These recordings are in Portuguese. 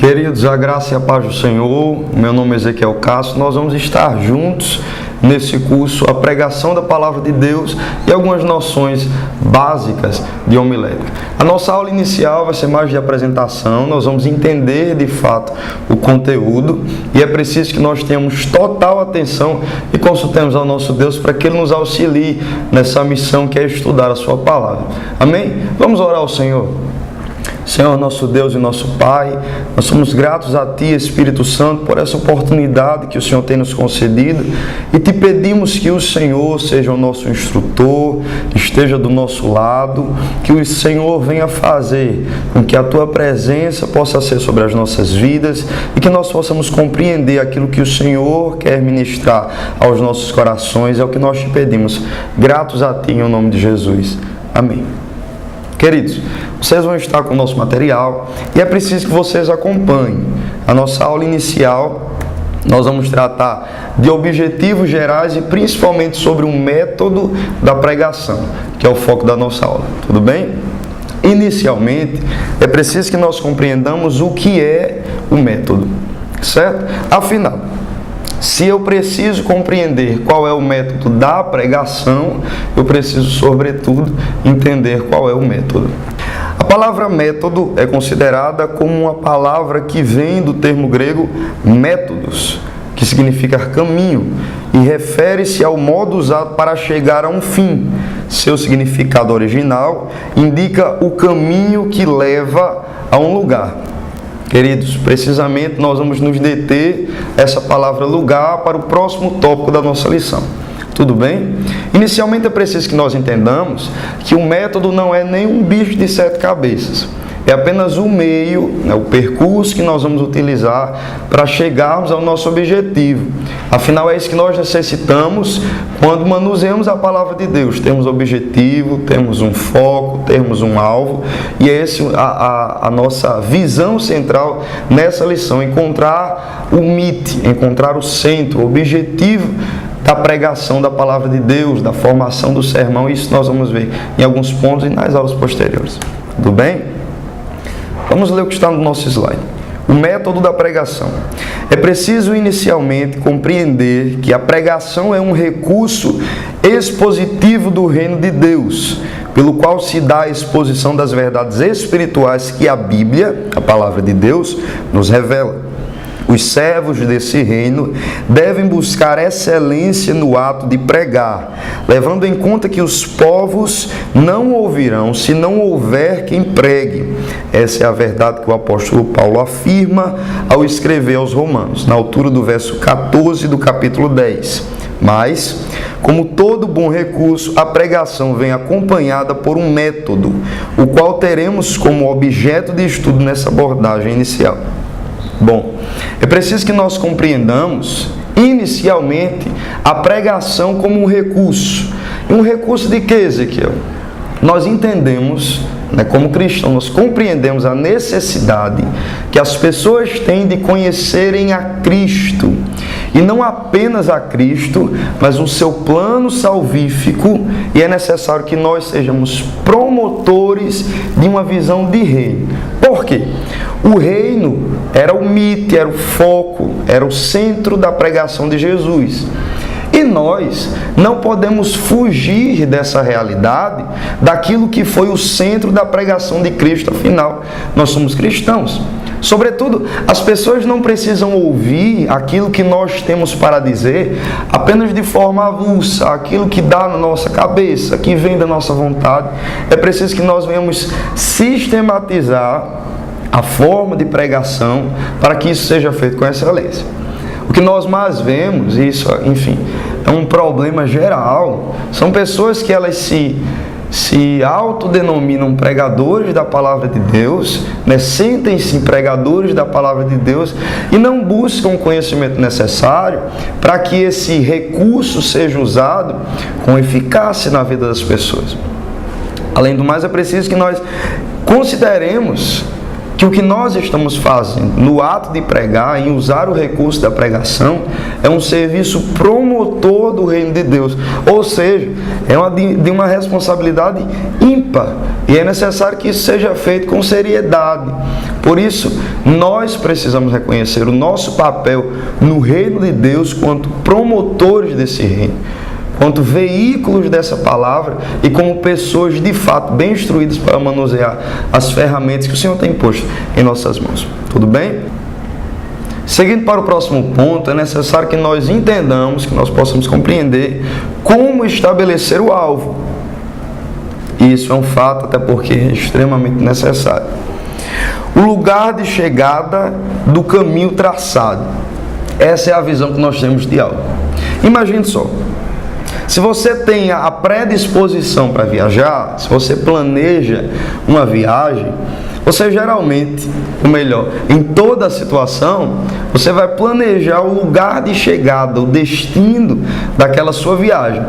Queridos, a graça e a paz do Senhor. Meu nome é Ezequiel Castro. Nós vamos estar juntos nesse curso, a pregação da Palavra de Deus e algumas noções básicas de homilética. A nossa aula inicial vai ser mais de apresentação, nós vamos entender de fato o conteúdo e é preciso que nós tenhamos total atenção e consultemos ao nosso Deus para que Ele nos auxilie nessa missão que é estudar a Sua Palavra. Amém? Vamos orar ao Senhor. Senhor, nosso Deus e nosso Pai, nós somos gratos a Ti, Espírito Santo, por essa oportunidade que o Senhor tem nos concedido e te pedimos que o Senhor seja o nosso instrutor, esteja do nosso lado, que o Senhor venha fazer com que a Tua presença possa ser sobre as nossas vidas e que nós possamos compreender aquilo que o Senhor quer ministrar aos nossos corações. É o que nós te pedimos, gratos a Ti, em nome de Jesus. Amém. Queridos, vocês vão estar com o nosso material e é preciso que vocês acompanhem. A nossa aula inicial, nós vamos tratar de objetivos gerais e principalmente sobre o método da pregação, que é o foco da nossa aula. Tudo bem? Inicialmente, é preciso que nós compreendamos o que é o método, certo? Afinal, se eu preciso compreender qual é o método da pregação, eu preciso, sobretudo, entender qual é o método. A palavra método é considerada como uma palavra que vem do termo grego métodos, que significa caminho, e refere-se ao modo usado para chegar a um fim. Seu significado original indica o caminho que leva a um lugar. Queridos, precisamente nós vamos nos deter essa palavra lugar para o próximo tópico da nossa lição. Tudo bem? Inicialmente é preciso que nós entendamos que o método não é nenhum bicho de 7 cabeças. É apenas o meio, o percurso que nós vamos utilizar para chegarmos ao nosso objetivo. Afinal, é isso que nós necessitamos quando manuseamos a Palavra de Deus. Temos objetivo, temos um foco, temos um alvo. E é essa a nossa visão central nessa lição. Encontrar o MIT, encontrar o centro, o objetivo da pregação da Palavra de Deus, da formação do sermão. Isso nós vamos ver em alguns pontos e nas aulas posteriores. Tudo bem? Vamos ler o que está no nosso slide. O método da pregação. É preciso inicialmente compreender que a pregação é um recurso expositivo do reino de Deus, pelo qual se dá a exposição das verdades espirituais que a Bíblia, a palavra de Deus, nos revela. Os servos desse reino devem buscar excelência no ato de pregar, levando em conta que os povos não ouvirão se não houver quem pregue. Essa é a verdade que o apóstolo Paulo afirma ao escrever aos Romanos, na altura do verso 14 do capítulo 10. Mas, como todo bom recurso, a pregação vem acompanhada por um método, o qual teremos como objeto de estudo nessa abordagem inicial. Bom, é preciso que nós compreendamos, inicialmente, a pregação como um recurso. E um recurso de quê, Ezequiel? Nós entendemos, como cristãos, nós compreendemos a necessidade que as pessoas têm de conhecerem a Cristo. E não apenas a Cristo, mas o seu plano salvífico. E é necessário que nós sejamos promotores de uma visão de reino. Por quê? O reino era o MIT, era o foco, era o centro da pregação de Jesus. E nós não podemos fugir dessa realidade, daquilo que foi o centro da pregação de Cristo. Afinal, nós somos cristãos. Sobretudo, as pessoas não precisam ouvir aquilo que nós temos para dizer apenas de forma avulsa, aquilo que dá na nossa cabeça, que vem da nossa vontade. É preciso que nós venhamos sistematizar a forma de pregação para que isso seja feito com excelência. O que nós mais vemos, isso, enfim, é um problema geral, são pessoas que elas se autodenominam pregadores da Palavra de Deus, sentem-se pregadores da Palavra de Deus e não buscam o conhecimento necessário para que esse recurso seja usado com eficácia na vida das pessoas. Além do mais, é preciso que nós consideremos que o que nós estamos fazendo no ato de pregar, em usar o recurso da pregação, é um serviço promotor do reino de Deus. Ou seja, é de uma responsabilidade ímpar. E é necessário que isso seja feito com seriedade, Por isso, nós precisamos reconhecer o nosso papel no reino de Deus quanto promotores desse reino, quanto veículos dessa palavra e como pessoas de fato bem instruídas para manusear as ferramentas que o Senhor tem posto em nossas mãos. Tudo bem? Seguindo para o próximo ponto, é necessário que nós entendamos, que nós possamos compreender como estabelecer o alvo. E isso é um fato, até porque é extremamente necessário. O lugar de chegada do caminho traçado. Essa é a visão que nós temos de alvo. Imagine só. Se você tem a predisposição para viajar, se você planeja uma viagem, você geralmente, ou melhor, em toda a situação, você vai planejar o lugar de chegada, o destino daquela sua viagem.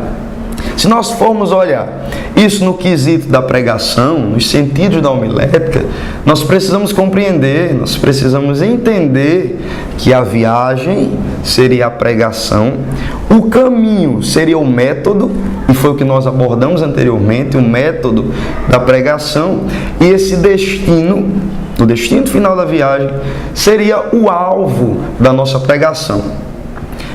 Se nós formos olhar isso no quesito da pregação, nos sentidos da homilética, nós precisamos compreender, nós precisamos entender que a viagem seria a pregação, o caminho seria o método, e foi o que nós abordamos anteriormente, o método da pregação, e esse destino, o destino final da viagem, seria o alvo da nossa pregação.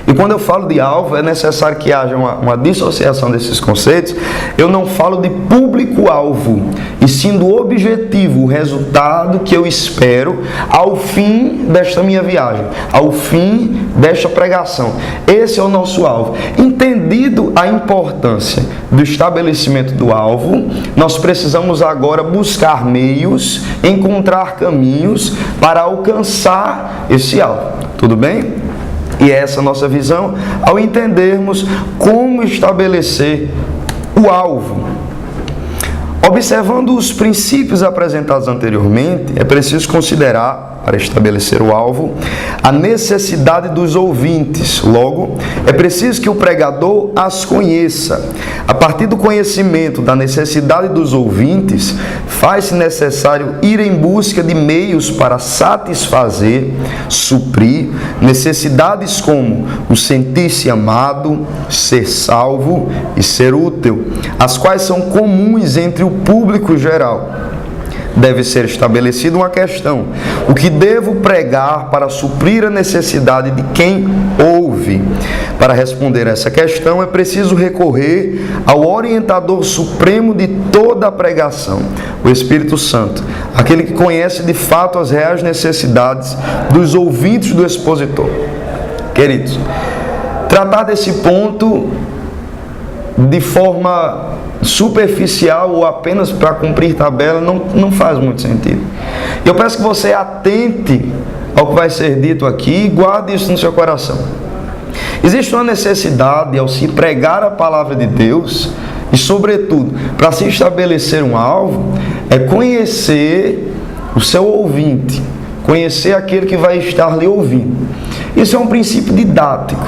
E quando eu falo de alvo, é necessário que haja uma dissociação desses conceitos. Eu não falo de público-alvo, e sim do objetivo, o resultado que eu espero ao fim desta minha viagem, ao fim desta pregação. Esse é o nosso alvo. Entendido a importância do estabelecimento do alvo, nós precisamos agora buscar meios, encontrar caminhos para alcançar esse alvo. Tudo bem? E é essa a nossa visão ao entendermos como estabelecer o alvo. Observando os princípios apresentados anteriormente, é preciso considerar, para estabelecer o alvo, a necessidade dos ouvintes. Logo, é preciso que o pregador as conheça. A partir do conhecimento da necessidade dos ouvintes, faz-se necessário ir em busca de meios para satisfazer, suprir necessidades como o sentir-se amado, ser salvo e ser útil, as quais são comuns entre o público geral. Deve ser estabelecida uma questão: o que devo pregar para suprir a necessidade de quem ouve? Para responder a essa questão, é preciso recorrer ao orientador supremo de toda a pregação, o Espírito Santo, aquele que conhece de fato as reais necessidades dos ouvintes do expositor. Queridos, tratar desse ponto de forma superficial ou apenas para cumprir tabela não faz muito sentido. Eu peço que você atente ao que vai ser dito aqui e guarde isso no seu coração. Existe uma necessidade ao se pregar a palavra de Deus e, sobretudo, para se estabelecer um alvo, é conhecer o seu ouvinte, conhecer aquele que vai estar lhe ouvindo. Isso é um princípio didático.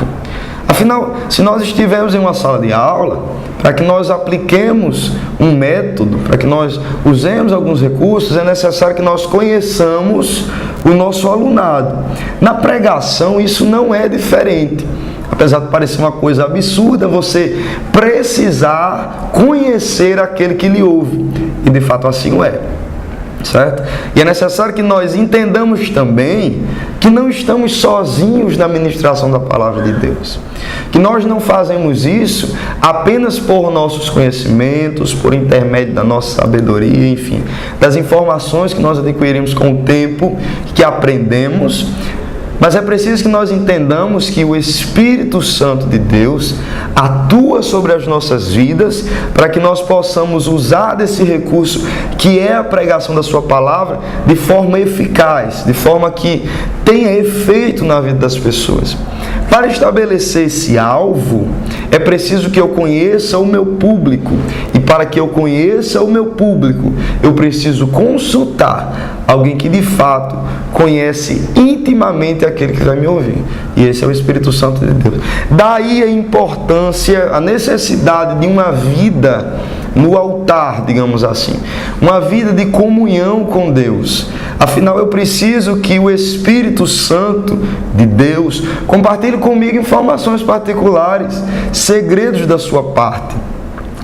Afinal, se nós estivermos em uma sala de aula, para que nós apliquemos um método, para que nós usemos alguns recursos, é necessário que nós conheçamos o nosso alunado. Na pregação, isso não é diferente. Apesar de parecer uma coisa absurda, você precisar conhecer aquele que lhe ouve. E de fato assim o é. Certo? E é necessário que nós entendamos também que não estamos sozinhos na ministração da palavra de Deus, que nós não fazemos isso apenas por nossos conhecimentos, por intermédio da nossa sabedoria, enfim, das informações que nós adquirimos com o tempo, que aprendemos. Mas é preciso que nós entendamos que o Espírito Santo de Deus atua sobre as nossas vidas para que nós possamos usar desse recurso que é a pregação da sua palavra de forma eficaz, de forma que tenha efeito na vida das pessoas. Para estabelecer esse alvo, é preciso que eu conheça o meu público. E para que eu conheça o meu público, eu preciso consultar alguém que de fato conhece intimamente aquele que vai me ouvir. E esse é o Espírito Santo de Deus. Daí a importância, a necessidade de uma vida no altar, digamos assim. Uma vida de comunhão com Deus. Afinal, eu preciso que o Espírito Santo de Deus compartilhe comigo informações particulares, segredos da sua parte.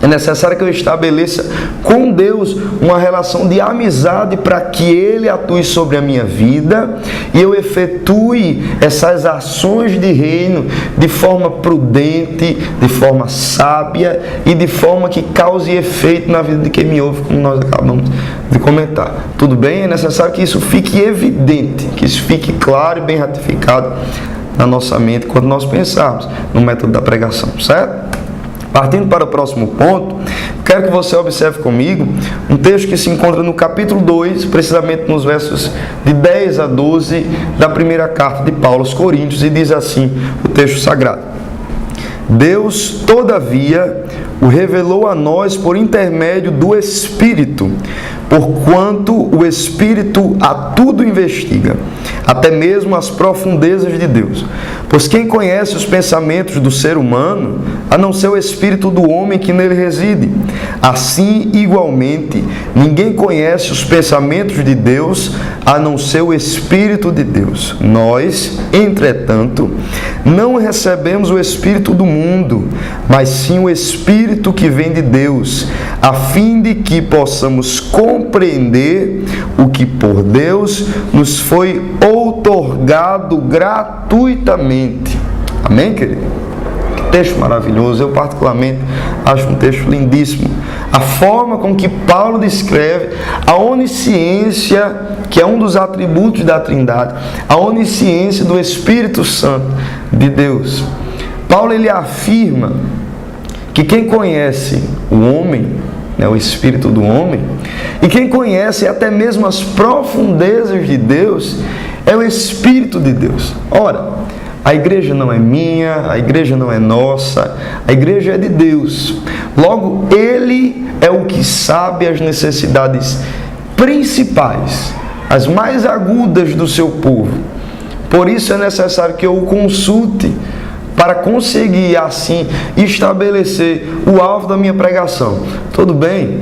É necessário que eu estabeleça com Deus uma relação de amizade para que Ele atue sobre a minha vida e eu efetue essas ações de reino de forma prudente, de forma sábia e de forma que cause efeito na vida de quem me ouve, como nós acabamos de comentar. Tudo bem? É necessário que isso fique evidente, que isso fique claro e bem ratificado na nossa mente quando nós pensarmos no método da pregação, certo? Partindo para o próximo ponto, quero que você observe comigo um texto que se encontra no capítulo 2, precisamente nos versos de 10 a 12 da primeira carta de Paulo aos Coríntios, e diz assim o texto sagrado: Deus, todavia, o revelou a nós por intermédio do Espírito, porquanto o Espírito a tudo investiga, até mesmo as profundezas de Deus. Pois quem conhece os pensamentos do ser humano, a não ser o espírito do homem que nele reside? Assim, igualmente, ninguém conhece os pensamentos de Deus, a não ser o Espírito de Deus. Nós, entretanto, não recebemos o Espírito do mundo, mas sim o Espírito que vem de Deus, a fim de que possamos compreender o que por Deus nos foi outorgado gratuitamente. Amém, querido? Que texto maravilhoso. Eu particularmente acho um texto lindíssimo. A forma com que Paulo descreve a onisciência, que é um dos atributos da Trindade, a onisciência do Espírito Santo de Deus. Paulo, ele afirma que quem conhece o homem, o espírito do homem, e quem conhece até mesmo as profundezas de Deus, é o Espírito de Deus. Ora, a igreja não é minha, a igreja não é nossa, a igreja é de Deus. Logo, Ele é o que sabe as necessidades principais, as mais agudas do seu povo. Por isso é necessário que eu o consulte para conseguir, assim, estabelecer o alvo da minha pregação. Tudo bem?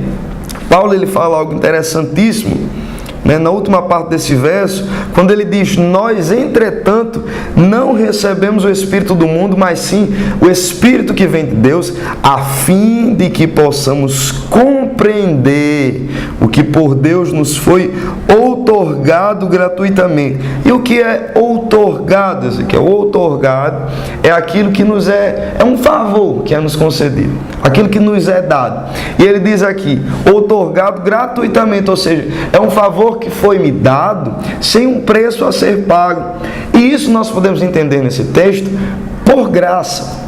Paulo, ele fala algo interessantíssimo, na última parte desse verso, quando ele diz: nós, entretanto, não recebemos o Espírito do mundo, mas sim o Espírito que vem de Deus, a fim de que possamos compreender o que por Deus nos foi outorgado gratuitamente. E o que é outorgado? O outorgado é aquilo que nos é um favor que é nos concedido, aquilo que nos é dado. E ele diz aqui, outorgado gratuitamente, ou seja, é um favor que foi me dado sem um preço a ser pago. E isso nós podemos entender nesse texto por graça.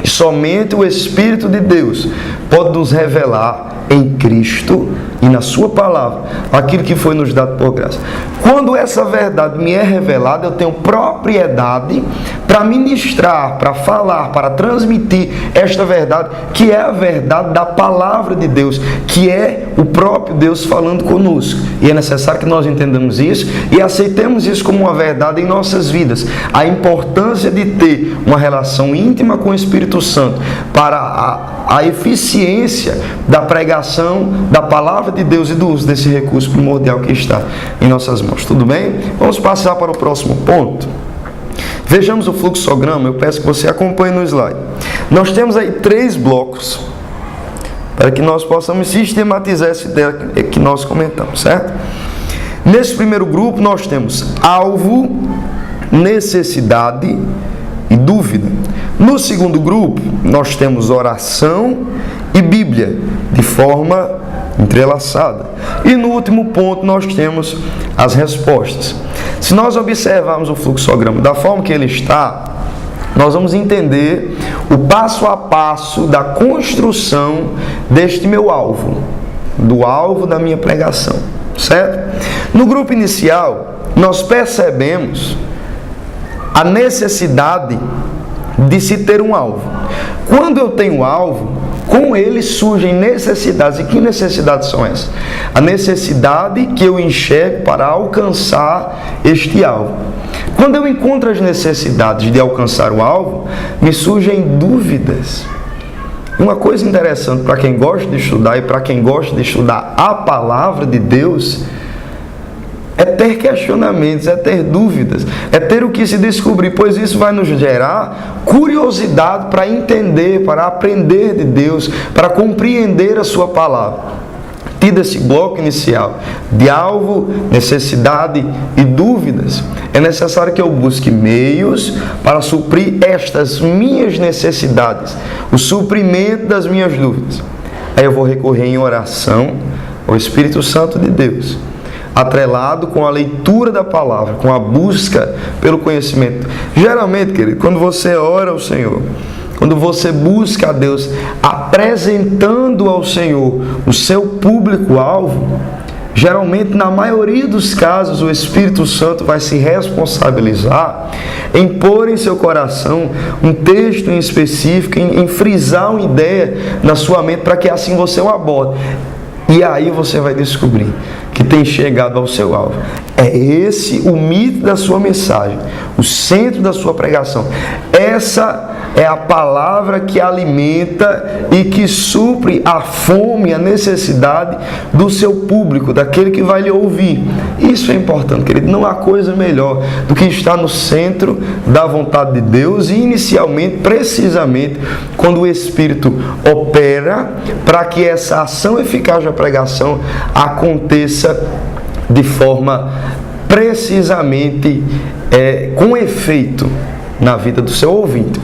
E somente o Espírito de Deus pode nos revelar em Cristo e na sua palavra aquilo que foi nos dado por graça. Quando essa verdade me é revelada, eu tenho propriedade para ministrar, para falar, para transmitir esta verdade, que é a verdade da palavra de Deus, que é o próprio Deus falando conosco. E é necessário que nós entendamos isso e aceitemos isso como uma verdade em nossas vidas. A importância de ter uma relação íntima com o Espírito Santo para a eficiência da pregação da palavra de Deus e do uso desse recurso primordial que está em nossas mãos. Tudo bem? Vamos passar para o próximo ponto. Vejamos o fluxograma. Eu peço que você acompanhe no slide. Nós temos aí 3 blocos para que nós possamos sistematizar essa ideia que nós comentamos, certo? Nesse primeiro grupo nós temos alvo, necessidade e dúvida. No segundo grupo nós temos oração e Bíblia de forma entrelaçada. E no último ponto nós temos as respostas. Se nós observarmos o fluxograma da forma que ele está, nós vamos entender o passo a passo da construção deste meu alvo, do alvo da minha pregação, certo? No grupo inicial, nós percebemos a necessidade de se ter um alvo. Quando eu tenho alvo, com ele surgem necessidades. E que necessidades são essas? A necessidade que eu enxergo para alcançar este alvo. Quando eu encontro as necessidades de alcançar o alvo, me surgem dúvidas. Uma coisa interessante para quem gosta de estudar e para quem gosta de estudar a palavra de Deus é ter questionamentos, é ter dúvidas, é ter o que se descobrir, pois isso vai nos gerar curiosidade para entender, para aprender de Deus, para compreender a sua palavra. Tido esse bloco inicial de alvo, necessidade e dúvidas, é necessário que eu busque meios para suprir estas minhas necessidades, o suprimento das minhas dúvidas. Aí eu vou recorrer em oração ao Espírito Santo de Deus, atrelado com a leitura da palavra, com a busca pelo conhecimento. Geralmente, querido, quando você ora ao Senhor, quando você busca a Deus, apresentando ao Senhor o seu público-alvo, geralmente, na maioria dos casos, o Espírito Santo vai se responsabilizar em pôr em seu coração um texto em específico, em frisar uma ideia na sua mente, para que assim você o aborde. E aí você vai descobrir que tem chegado ao seu alvo. É esse o mito da sua mensagem, o centro da sua pregação. Essa é a palavra que alimenta e que supre a fome, a necessidade do seu público, daquele que vai lhe ouvir. Isso é importante, querido. Não há coisa melhor do que estar no centro da vontade de Deus e, inicialmente, precisamente, quando o Espírito opera para que essa ação eficaz da pregação aconteça de forma precisamente com efeito na vida do seu ouvinte.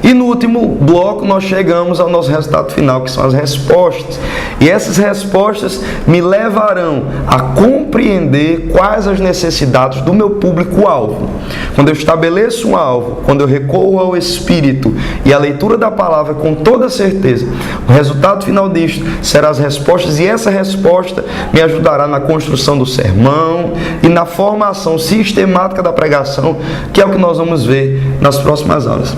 E no último bloco nós chegamos ao nosso resultado final, que são as respostas. E essas respostas me levarão a compreender quais as necessidades do meu público-alvo. Quando eu estabeleço um alvo, quando eu recorro ao Espírito e à leitura da palavra com toda certeza, o resultado final disto será as respostas, e essa resposta me ajudará na construção do sermão e na formação sistemática da pregação, que é o que nós vamos ver nas próximas aulas.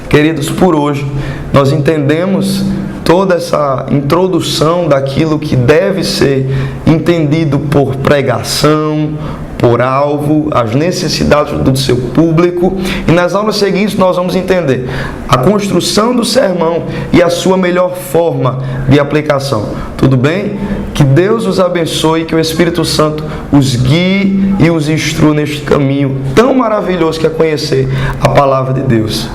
Queridos, por hoje nós entendemos toda essa introdução daquilo que deve ser entendido por pregação, por alvo, as necessidades do seu público, e nas aulas seguintes nós vamos entender a construção do sermão e a sua melhor forma de aplicação. Tudo bem? Que Deus os abençoe, que o Espírito Santo os guie e os instrua neste caminho tão maravilhoso que é conhecer a palavra de Deus.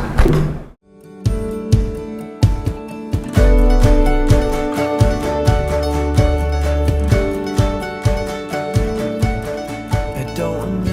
Don't